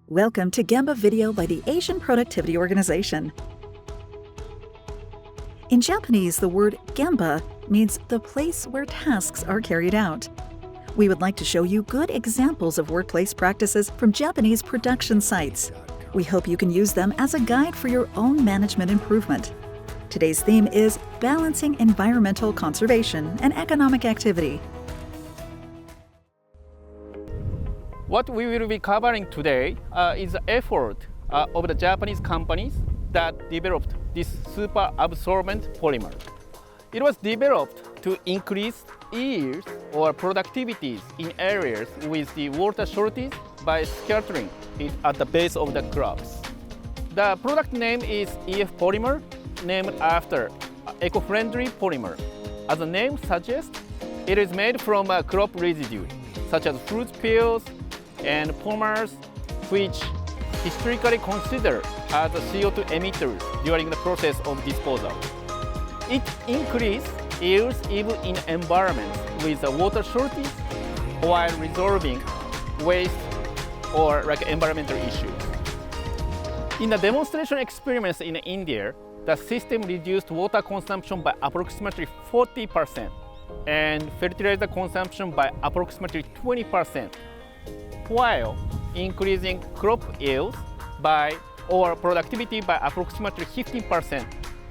Welcome to Gemba video by the Asian Productivity Organization. In Japanese, the word Gemba means the place where tasks are carried out. We would like to show you good examples of workplace practices from Japanese production sites. We hope you can use them as a guide for your own management improvement. Today's theme is balancing environmental conservation and economic activity. What we will be covering today is the effort of the Japanese companies that developed this superabsorbent polymer. It was developed to increase yields or productivities in areas with the water shortage by scattering it at the base of the crops. The product name is EF polymer, named after eco-friendly polymer. As the name suggests, it is made from crop residue, such as fruit peels and polymers, which historically considered as CO2 emitters during the process of disposal. It increases yields even in environments with a water shortage while resolving waste or environmental issues. In the demonstration experiments in India, the system reduced water consumption by approximately 40% and fertilizer consumption by approximately 20%, while increasing crop yields or productivity by approximately 15%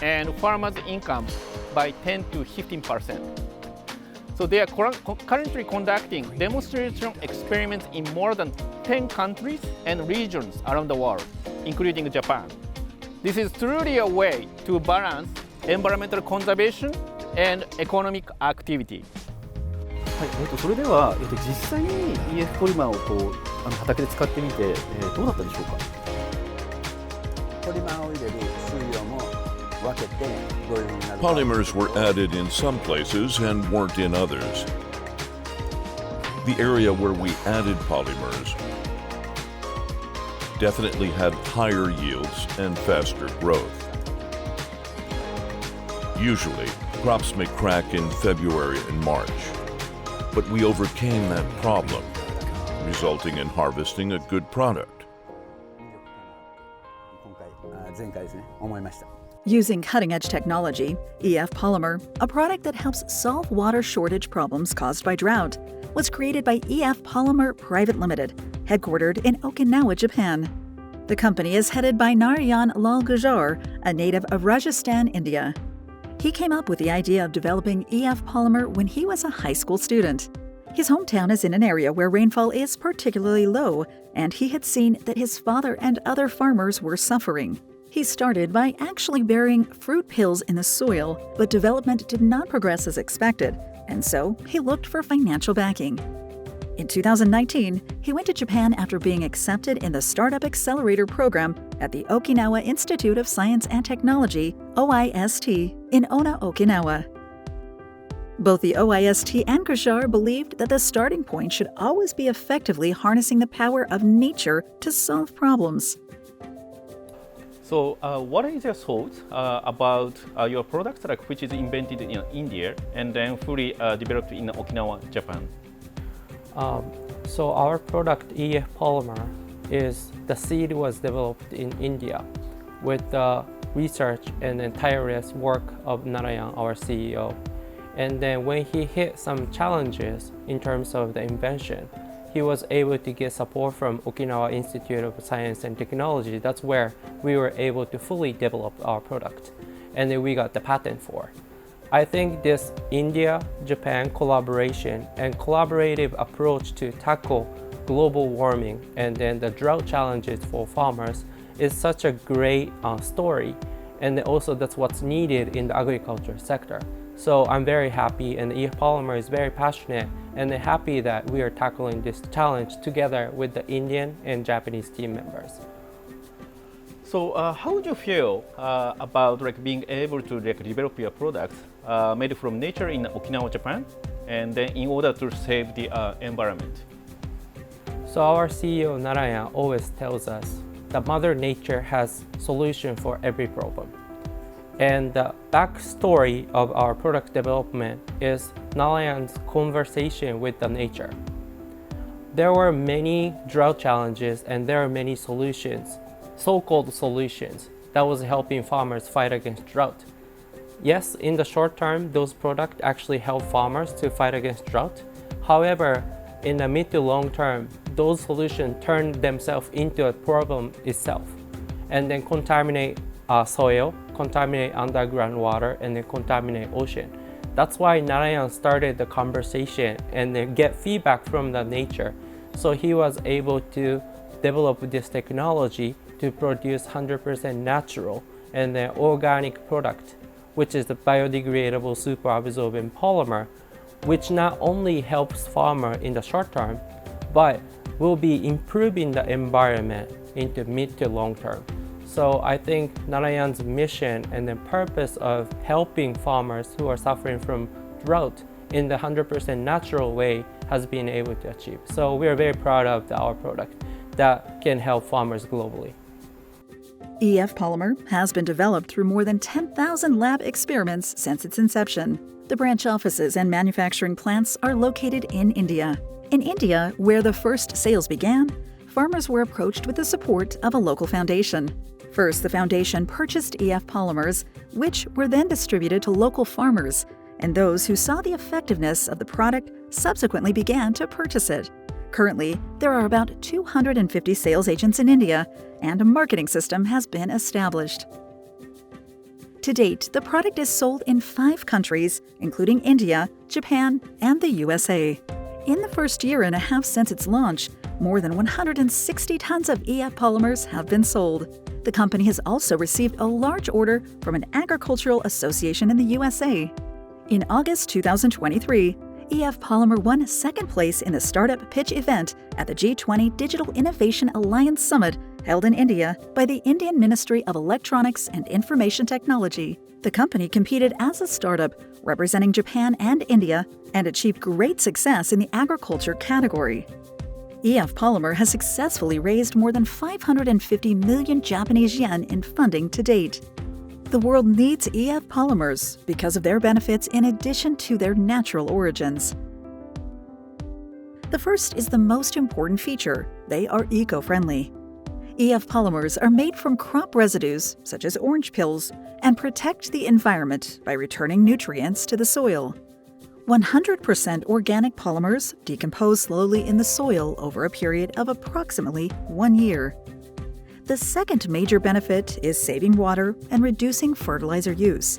and farmers' income by 10 to 15%. So they are currently conducting demonstration experiments in more than 10 countries and regions around the world, including Japan. This is truly a way to balance environmental conservation and economic activity. はい、それでは、実際に EF ポリマーを畑で使ってみて、どうだったでしょうか。ポリマーを入れる数量も分けてどういうふうになるか。 Polymers were added in some places and weren't in others. The area where we added polymers definitely had higher yields and faster growth. Usually, crops may crack in February and March, but we overcame that problem, resulting in harvesting a good product. 前回ですね、思いました。 Using cutting-edge technology, EF Polymer, a product that helps solve water shortage problems caused by drought, was created by EF Polymer Private Limited, headquartered in Okinawa, Japan. The company is headed by Narayan Lal Gujar, a native of Rajasthan, India. He came up with the idea of developing EF Polymer when he was a high school student. His hometown is in an area where rainfall is particularly low, and he had seen that his father and other farmers were suffering. He started by actually burying fruit peels in the soil, but development did not progress as expected, and so he looked for financial backing. In 2019, he went to Japan after being accepted in the Startup Accelerator program at the Okinawa Institute of Science and Technology, OIST, in Onna, Okinawa. Both the OIST and Gujar believed that the starting point should always be effectively harnessing the power of nature to solve problems. So what is your thoughts about your product, which is invented in India and then fully developed in Okinawa, Japan? So our product EF polymer the seed was developed in India with the research and the tireless work of Narayan, our CEO. And then when he hit some challenges in terms of the invention, he was able to get support from Okinawa Institute of Science and Technology. That's where we were able to fully develop our product, and then we got the patent for. I think this India-Japan collaboration and collaborative approach to tackle global warming and then the drought challenges for farmers is such a great story, and also that's what's needed in the agriculture sector. So I'm very happy, and EF Polymer is very passionate and happy that we are tackling this challenge together with the Indian and Japanese team members. So how would you feel about being able to develop your products made from nature in Okinawa, Japan, and then in order to save the environment? So our CEO Narayan always tells us that Mother Nature has solution for every problem. And the backstory of our product development is Narayan's conversation with the nature. there were many drought challenges and there are many solutions, so-called solutions, that was helping farmers fight against drought. Yes, in the short term, those products actually help farmers to fight against drought. However, in the mid to long term, those solutions turn themselves into a problem itself and then contaminate soil, contaminate underground water, and then contaminate ocean. That's why Narayan started the conversation and then get feedback from the nature. So he was able to develop this technology to produce 100% natural and then organic product, which is the biodegradable superabsorbent polymer, which not only helps farmer in the short term, but will be improving the environment into mid to long term. So I think Narayan's mission and the purpose of helping farmers who are suffering from drought in the 100% natural way has been able to achieve. So we are very proud of our product that can help farmers globally. EF Polymer has been developed through more than 10,000 lab experiments since its inception. The branch offices and manufacturing plants are located in India. In India, where the first sales began, farmers were approached with the support of a local foundation. First, the foundation purchased EF polymers, which were then distributed to local farmers, and those who saw the effectiveness of the product subsequently began to purchase it. Currently, there are about 250 sales agents in India, and a marketing system has been established. To date, the product is sold in 5 countries, including India, Japan, and the USA. In the first year and a half since its launch, more than 160 tons of EF polymers have been sold. The company has also received a large order from an agricultural association in the USA. In August 2023, EF Polymer won second place in the Startup Pitch event at the G20 Digital Innovation Alliance Summit held in India by the Indian Ministry of Electronics and Information Technology. The company competed as a startup representing Japan and India and achieved great success in the agriculture category. EF Polymer has successfully raised more than 550 million Japanese yen in funding to date. The world needs EF polymers because of their benefits in addition to their natural origins. The first is the most important feature. They are eco-friendly. EF polymers are made from crop residues, such as orange peels, and protect the environment by returning nutrients to the soil. 100% organic polymers decompose slowly in the soil over a period of approximately 1 year. The second major benefit is saving water and reducing fertilizer use.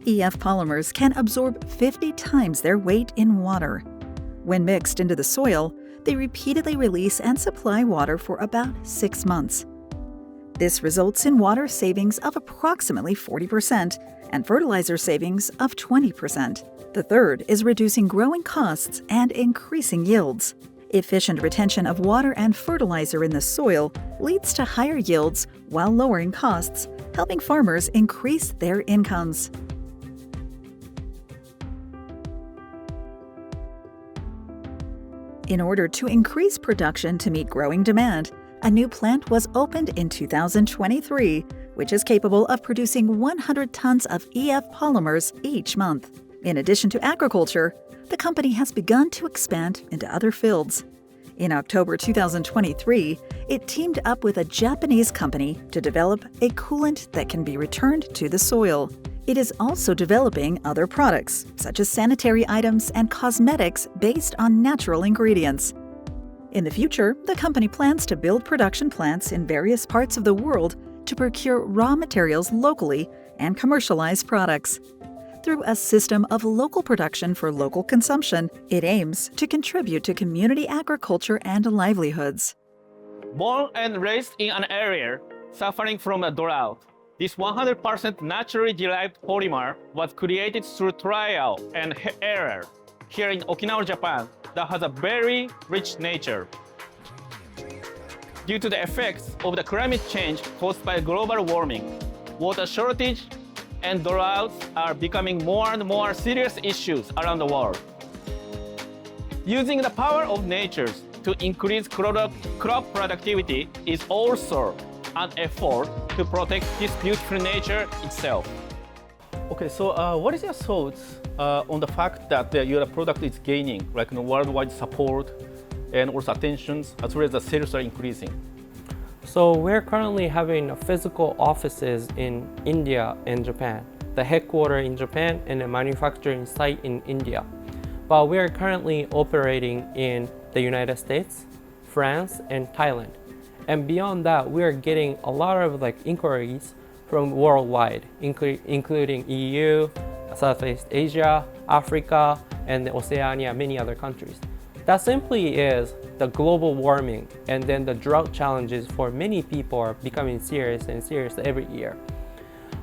EF polymers can absorb 50 times their weight in water. When mixed into the soil, they repeatedly release and supply water for about 6 months. This results in water savings of approximately 40% and fertilizer savings of 20%. The third is reducing growing costs and increasing yields. Efficient retention of water and fertilizer in the soil leads to higher yields while lowering costs, helping farmers increase their incomes. In order to increase production to meet growing demand, a new plant was opened in 2023, which is capable of producing 100 tons of EF polymers each month. In addition to agriculture, the company has begun to expand into other fields. In October 2023, it teamed up with a Japanese company to develop a coolant that can be returned to the soil. It is also developing other products, such as sanitary items and cosmetics based on natural ingredients. In the future, the company plans to build production plants in various parts of the world to procure raw materials locally and commercialize products. Through a system of local production for local consumption, it aims to contribute to community agriculture and livelihoods. Born and raised in an area suffering from a drought, this 100% naturally derived polymer was created through trial and error here in Okinawa, Japan, that has a very rich nature. Due to the effects of the climate change caused by global warming, water shortage and droughts are becoming more and more serious issues around the world. Using the power of nature to increase crop productivity is also an effort to protect this beautiful nature itself. Okay, so what is your thoughts on the fact that your product is gaining like worldwide support and also attentions as well as the sales are increasing? So we're currently having physical offices in India and Japan, the headquarters in Japan and a manufacturing site in India. But we're currently operating in the United States, France, and Thailand. And beyond that, we're getting a lot of inquiries from worldwide, including EU, Southeast Asia, Africa, and Oceania, many other countries. That simply is the global warming and then the drought challenges for many people are becoming serious and serious every year.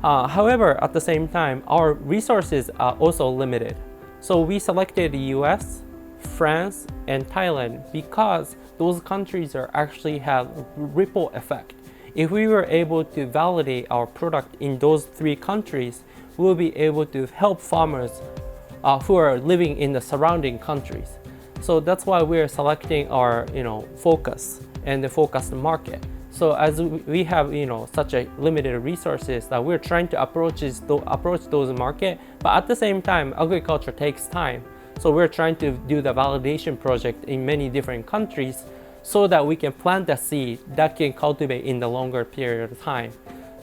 However, at the same time, our resources are also limited. So we selected the US, France, and Thailand because those countries are actually have ripple effect. If we were able to validate our product in those 3 countries, we'll be able to help farmers who are living in the surrounding countries. So that's why we're selecting our focus and the focused market. So as we have such a limited resources that we're trying to approach those market, but at the same time agriculture takes time. So we're trying to do the validation project in many different countries so that we can plant the seed that can cultivate in the longer period of time.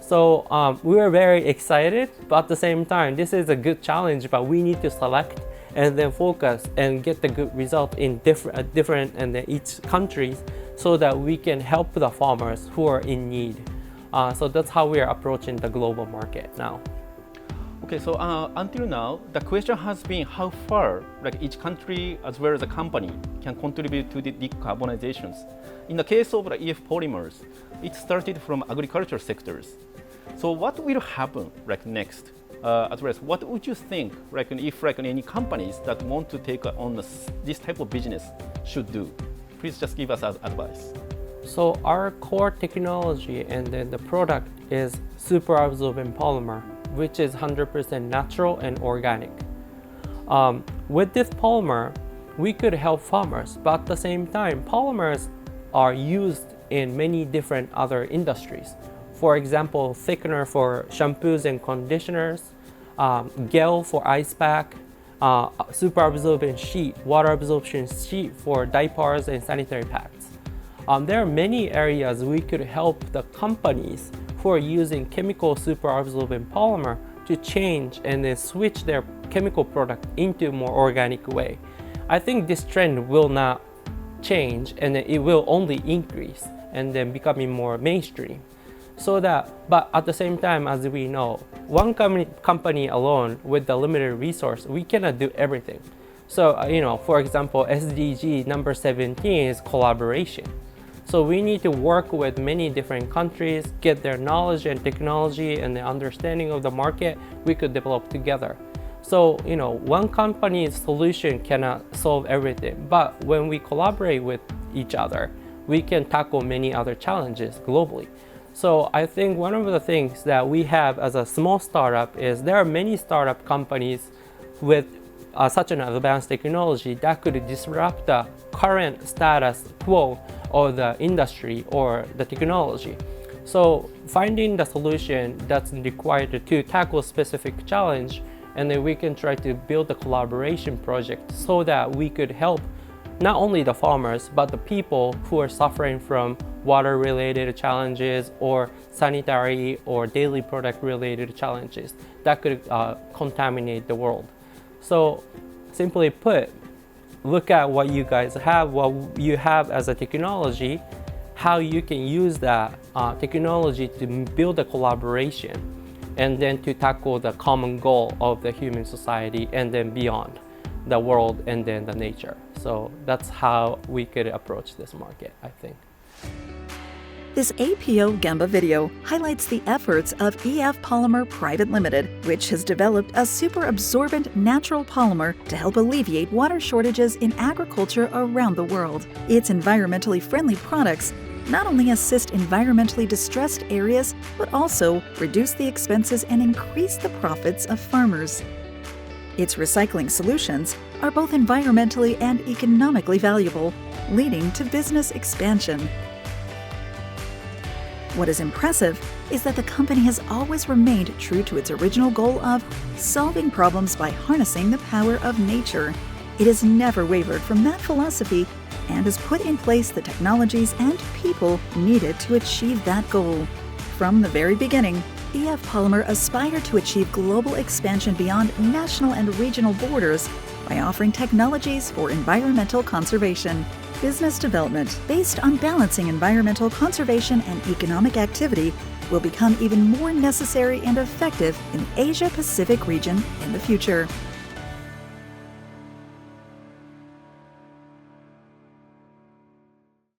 So we are very excited, but at the same time, this is a good challenge, but we need to select and then focus and get the good result in different and each countries so that we can help the farmers who are in need. So that's how we are approaching the global market now. Okay, so until now, the question has been how far each country as well as a company can contribute to the decarbonizations. In the case of the EF polymers, it started from agricultural sectors. So what will happen next? As well as what would you think if any companies that want to take on this type of business should do? Please just give us advice. So our core technology and then the product is superabsorbent polymer, which is 100% natural and organic. With this polymer, we could help farmers, but at the same time, polymers are used in many different other industries. For example, thickener for shampoos and conditioners, gel for ice pack, superabsorbent sheet, water absorption sheet for diapers and sanitary pads. There are many areas we could help the companies who are using chemical superabsorbent polymer to change and then switch their chemical product into a more organic way. I think this trend will not change and it will only increase and then becoming more mainstream. But at the same time, as we know, one company alone with the limited resource, we cannot do everything. So, for example, SDG number 17 is collaboration. So we need to work with many different countries, get their knowledge and technology and the understanding of the market we could develop together. So, one company's solution cannot solve everything, but when we collaborate with each other, we can tackle many other challenges globally. So I think one of the things that we have as a small startup is there are many startup companies with such an advanced technology that could disrupt the current status quo of the industry or the technology. So finding the solution that's required to tackle a specific challenge, and then we can try to build a collaboration project so that we could help not only the farmers, but the people who are suffering from water-related challenges or sanitary or daily product-related challenges that could contaminate the world. So simply put, look at what you guys have, what you have as a technology, how you can use that technology to build a collaboration and then to tackle the common goal of the human society and then beyond the world and then the nature. So that's how we could approach this market, I think. This APO Gemba video highlights the efforts of EF Polymer Private Limited, which has developed a superabsorbent natural polymer to help alleviate water shortages in agriculture around the world. Its environmentally friendly products not only assist environmentally distressed areas, but also reduce the expenses and increase the profits of farmers. Its recycling solutions are both environmentally and economically valuable, leading to business expansion. What is impressive is that the company has always remained true to its original goal of solving problems by harnessing the power of nature. It has never wavered from that philosophy and has put in place the technologies and people needed to achieve that goal. From the very beginning, EF Polymer aspired to achieve global expansion beyond national and regional borders by offering technologies for environmental conservation. Business development based on balancing environmental conservation and economic activity will become even more necessary and effective in the Asia-Pacific region in the future.